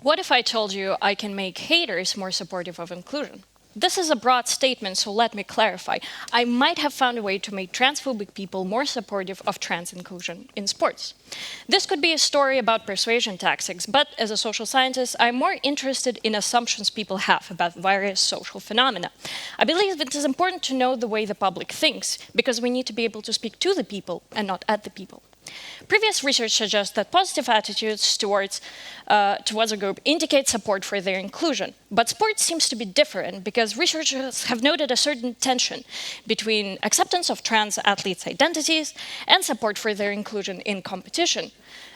What if I told you I can make haters more supportive of inclusion? This is a broad statement, so let me clarify. I might have found a way to make transphobic people more supportive of trans inclusion in sports. This could be a story about persuasion tactics, but as a social scientist, I'm more interested in assumptions people have about various social phenomena. I believe it is important to know the way the public thinks, because we need to be able to speak to the people and not at the people. Previous research suggests that positive attitudes towards a group indicate support for their inclusion. But sports seems to be different because researchers have noted a certain tension between acceptance of trans athletes' identities and support for their inclusion in competition.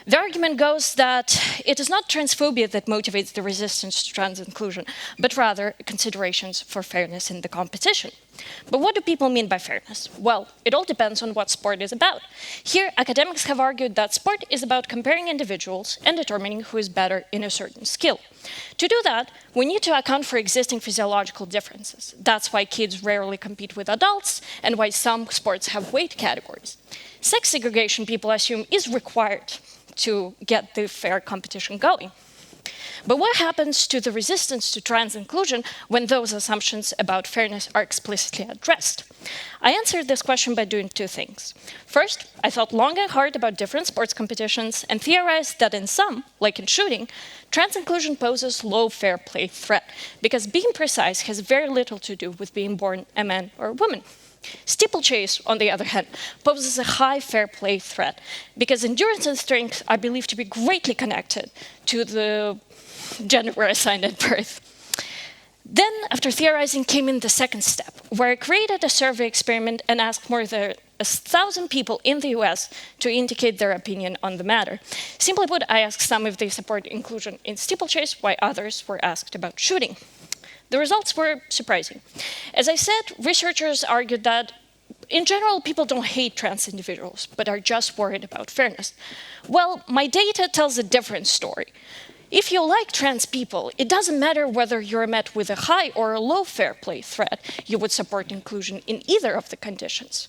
The argument goes that it is not transphobia that motivates the resistance to trans inclusion, but rather considerations for fairness in the competition. But what do people mean by fairness? Well, it all depends on what sport is about. Here, academics have argued that sport is about comparing individuals and determining who is better in a certain skill. To do that, we need to account for existing physiological differences. That's why kids rarely compete with adults and why some sports have weight categories. Sex segregation, people assume, is required to get the fair competition going. But what happens to the resistance to trans inclusion when those assumptions about fairness are explicitly addressed? I answered this question by doing two things. First, I thought long and hard about different sports competitions and theorized that in some, like in shooting, trans inclusion poses low fair play threat, because being precise has very little to do with being born a man or a woman. Steeplechase, on the other hand, poses a high fair play threat, because endurance and strength are believed to be greatly connected to the gender we're assigned at birth. Then, after theorizing, came in the second step, where I created a survey experiment and asked more than 1,000 people in the US to indicate their opinion on the matter. Simply put, I asked some if they support inclusion in steeplechase, while others were asked about shooting. The results were surprising. As I said, researchers argued that, in general, people don't hate trans individuals, but are just worried about fairness. Well, my data tells a different story. If you like trans people, it doesn't matter whether you're met with a high or a low fair play threat, you would support inclusion in either of the conditions.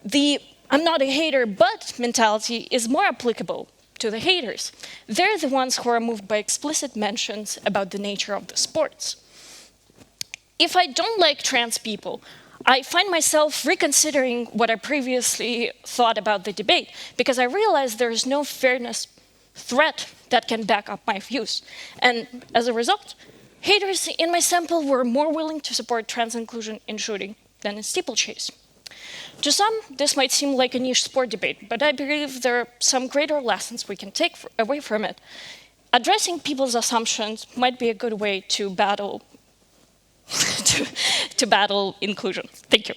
The "I'm not a hater, but" mentality is more applicable to the haters. They're the ones who are moved by explicit mentions about the nature of the sports. If I don't like trans people, I find myself reconsidering what I previously thought about the debate, because I realize there is no fairness threat that can back up my views. And as a result, haters in my sample were more willing to support trans inclusion in shooting than in steeplechase. To some, this might seem like a niche sport debate, but I believe there are some greater lessons we can take away from it. Addressing people's assumptions might be a good way to battle to battle inclusion. Thank you.